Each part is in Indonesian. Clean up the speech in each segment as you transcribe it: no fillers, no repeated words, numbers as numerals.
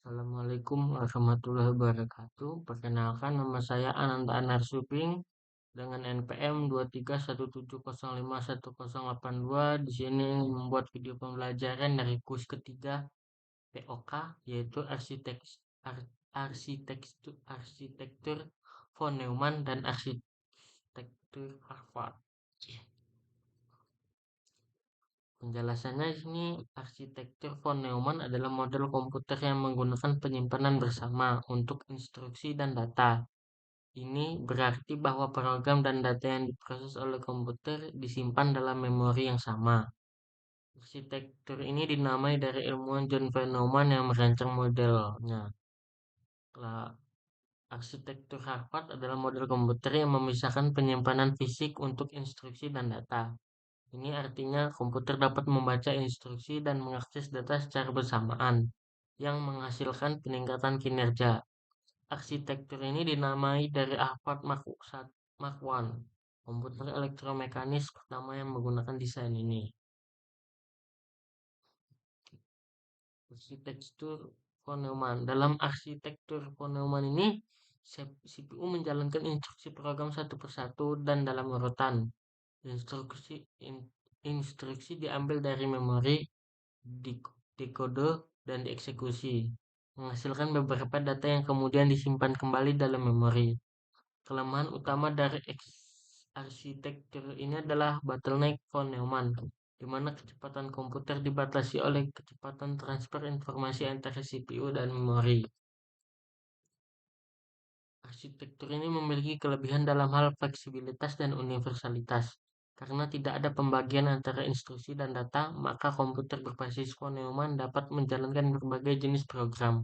Assalamualaikum warahmatullahi wabarakatuh. Perkenalkan, nama saya Ananda Anarsuping dengan NPM 23170510082. Di sini membuat video pembelajaran dari kuis ketiga POK, yaitu arsitektur von Neumann dan arsitektur Harvard. Penjelasannya di sini, arsitektur von Neumann adalah model komputer yang menggunakan penyimpanan bersama untuk instruksi dan data. Ini berarti bahwa program dan data yang diproses oleh komputer disimpan dalam memori yang sama. Arsitektur ini dinamai dari ilmuwan John von Neumann yang merancang modelnya. Arsitektur Harvard adalah model komputer yang memisahkan penyimpanan fisik untuk instruksi dan data. Ini artinya komputer dapat membaca instruksi dan mengakses data secara bersamaan, yang menghasilkan peningkatan kinerja. Arsitektur ini dinamai dari Harvard Mark I, komputer elektromekanis pertama yang menggunakan desain ini. Arsitektur von Neumann. Dalam arsitektur von Neumann ini, CPU menjalankan instruksi program satu persatu dan dalam urutan. Instruksi diambil dari memori, dekode, dan dieksekusi, menghasilkan beberapa data yang kemudian disimpan kembali dalam memori. Kelemahan utama dari arsitektur ini adalah bottleneck von Neumann, di mana kecepatan komputer dibatasi oleh kecepatan transfer informasi antara CPU dan memori. Arsitektur ini memiliki kelebihan dalam hal fleksibilitas dan universalitas. Karena tidak ada pembagian antara instruksi dan data, maka komputer berbasis von Neumann dapat menjalankan berbagai jenis program.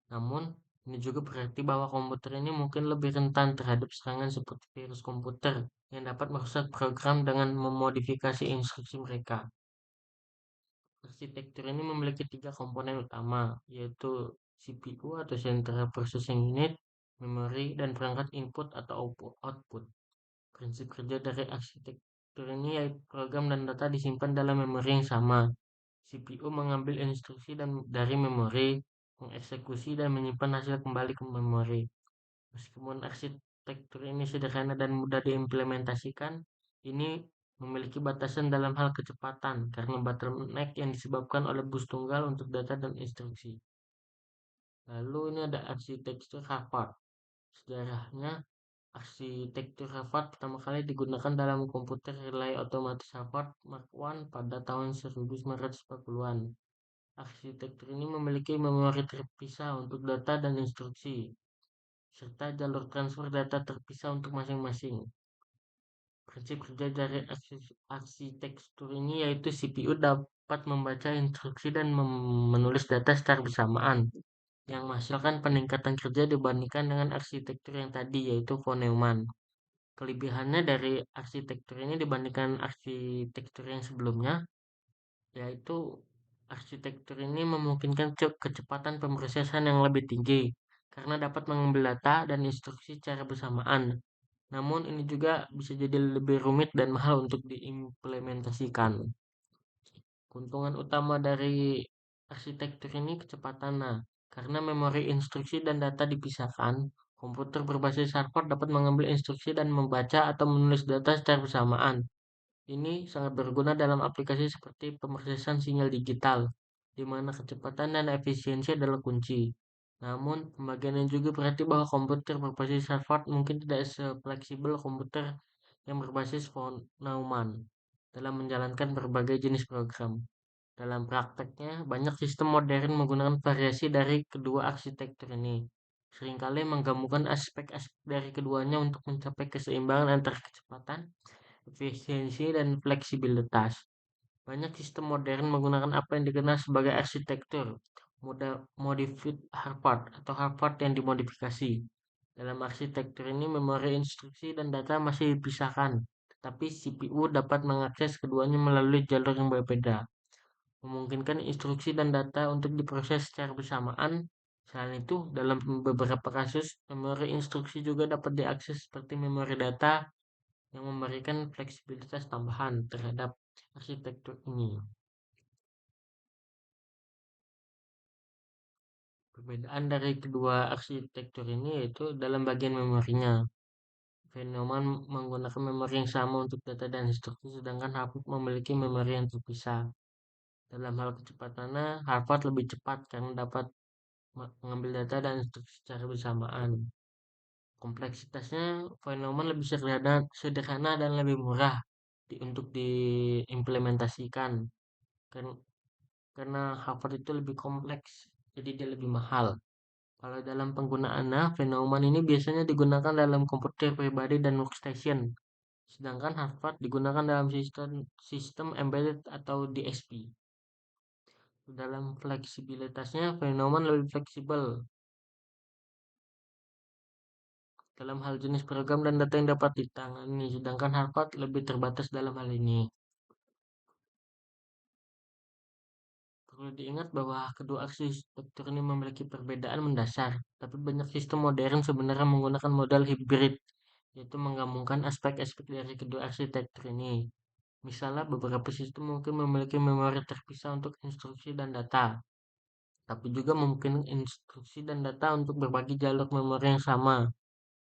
Namun, ini juga berarti bahwa komputer ini mungkin lebih rentan terhadap serangan seperti virus komputer yang dapat merusak program dengan memodifikasi instruksi mereka. Arsitektur ini memiliki tiga komponen utama, yaitu CPU atau Central Processing Unit, memori, dan perangkat input atau output. Prinsip kerja dari arsitektur ini yaitu program dan data disimpan dalam memori yang sama. CPU mengambil instruksi dari memori, mengeksekusi dan menyimpan hasil kembali ke memori. Meskipun arsitektur ini sederhana dan mudah diimplementasikan, ini memiliki batasan dalam hal kecepatan karena bottleneck yang disebabkan oleh bus tunggal untuk data dan instruksi. Lalu ini ada arsitektur Harvard. Sejarahnya, arsitektur Harvard pertama kali digunakan dalam komputer relay otomatis Harvard Mark I pada tahun 1940-an. Arsitektur ini memiliki memori terpisah untuk data dan instruksi, serta jalur transfer data terpisah untuk masing-masing. Prinsip kerja dari arsitektur ini yaitu CPU dapat membaca instruksi dan menulis data secara bersamaan, yang menghasilkan peningkatan kerja dibandingkan dengan arsitektur yang tadi, yaitu von Neumann. Kelebihannya dari arsitektur ini dibandingkan arsitektur yang sebelumnya, yaitu arsitektur ini memungkinkan kecepatan pemrosesan yang lebih tinggi karena dapat mengambil data dan instruksi secara bersamaan. Namun ini juga bisa jadi lebih rumit dan mahal untuk diimplementasikan. Keuntungan utama dari arsitektur ini kecepatan. Nah, karena memori instruksi dan data dipisahkan, komputer berbasis Harvard dapat mengambil instruksi dan membaca atau menulis data secara bersamaan. Ini sangat berguna dalam aplikasi seperti pemrosesan sinyal digital, di mana kecepatan dan efisiensi adalah kunci. Namun, pembagiannya juga berarti bahwa komputer berbasis Harvard mungkin tidak sefleksibel komputer yang berbasis von Neumann dalam menjalankan berbagai jenis program. Dalam prakteknya, banyak sistem modern menggunakan variasi dari kedua arsitektur ini. Seringkali menggabungkan aspek-aspek dari keduanya untuk mencapai keseimbangan antara kecepatan, efisiensi, dan fleksibilitas. Banyak sistem modern menggunakan apa yang dikenal sebagai arsitektur modified Harvard atau Harvard yang dimodifikasi. Dalam arsitektur ini, memori instruksi dan data masih dipisahkan, tetapi CPU dapat mengakses keduanya melalui jalur yang berbeda, memungkinkan instruksi dan data untuk diproses secara bersamaan. Selain itu, dalam beberapa kasus, memori instruksi juga dapat diakses seperti memori data yang memberikan fleksibilitas tambahan terhadap arsitektur ini. Perbedaan dari kedua arsitektur ini yaitu dalam bagian memorinya. Fenomen menggunakan memori yang sama untuk data dan instruksi, sedangkan Harvard memiliki memori yang terpisah. Dalam hal kecepatannya, Harvard lebih cepat karena dapat mengambil data dan instruksi secara bersamaan. Kompleksitasnya, fenomen lebih sederhana dan lebih murah untuk diimplementasikan. Kan- Karena Harvard itu lebih kompleks, jadi dia lebih mahal. Kalau dalam penggunaannya, fenomen ini biasanya digunakan dalam komputer pribadi dan workstation. Sedangkan Harvard digunakan dalam sistem sistem embedded atau DSP. Dalam fleksibilitasnya, fenomen lebih fleksibel dalam hal jenis program dan data yang dapat ditangani, sedangkan Harvard lebih terbatas dalam hal ini. Perlu diingat bahwa kedua arsitektur ini memiliki perbedaan mendasar, tapi banyak sistem modern sebenarnya menggunakan model hibrid, yaitu menggabungkan aspek-aspek dari kedua arsitektur ini. Misalnya, beberapa sistem mungkin memiliki memori terpisah untuk instruksi dan data, tapi juga mungkin instruksi dan data untuk berbagi jalur memori yang sama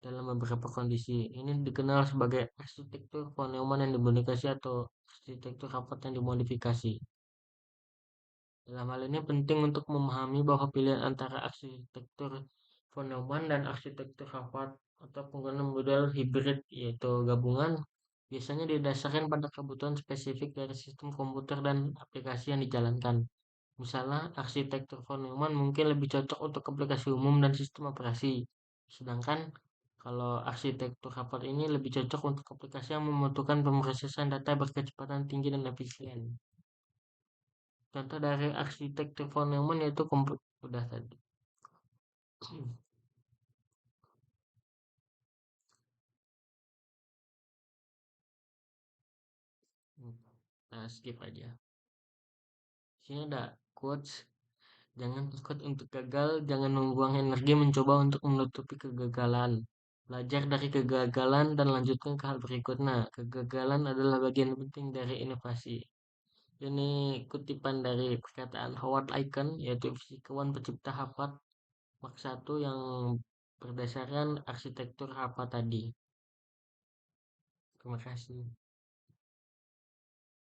dalam beberapa kondisi. Ini dikenal sebagai arsitektur von Neumann yang dimodifikasi atau arsitektur rapat yang dimodifikasi. Dalam hal ini penting untuk memahami bahwa pilihan antara arsitektur von Neumann dan arsitektur Harvard atau penggunaan model hibrid yaitu gabungan biasanya didasarkan pada kebutuhan spesifik dari sistem komputer dan aplikasi yang dijalankan. Misalnya, arsitektur von Neumann mungkin lebih cocok untuk aplikasi umum dan sistem operasi. Sedangkan kalau arsitektur Harvard ini lebih cocok untuk aplikasi yang membutuhkan pemrosesan data berkecepatan tinggi dan efisien. Contoh dari arsitektur von Neumann yaitu udah tadi. Nah, skip aja. Sini ada quotes. Jangan takut untuk gagal, jangan membuang energi mencoba untuk menutupi kegagalan. Belajar dari kegagalan dan lanjutkan ke hal berikutnya. Kegagalan adalah bagian penting dari inovasi. Ini kutipan dari perkataan Howard Aiken, yaitu fisikawan pencipta Harvard Mark 1 yang berdasarkan arsitektur Harvard tadi. Terima kasih.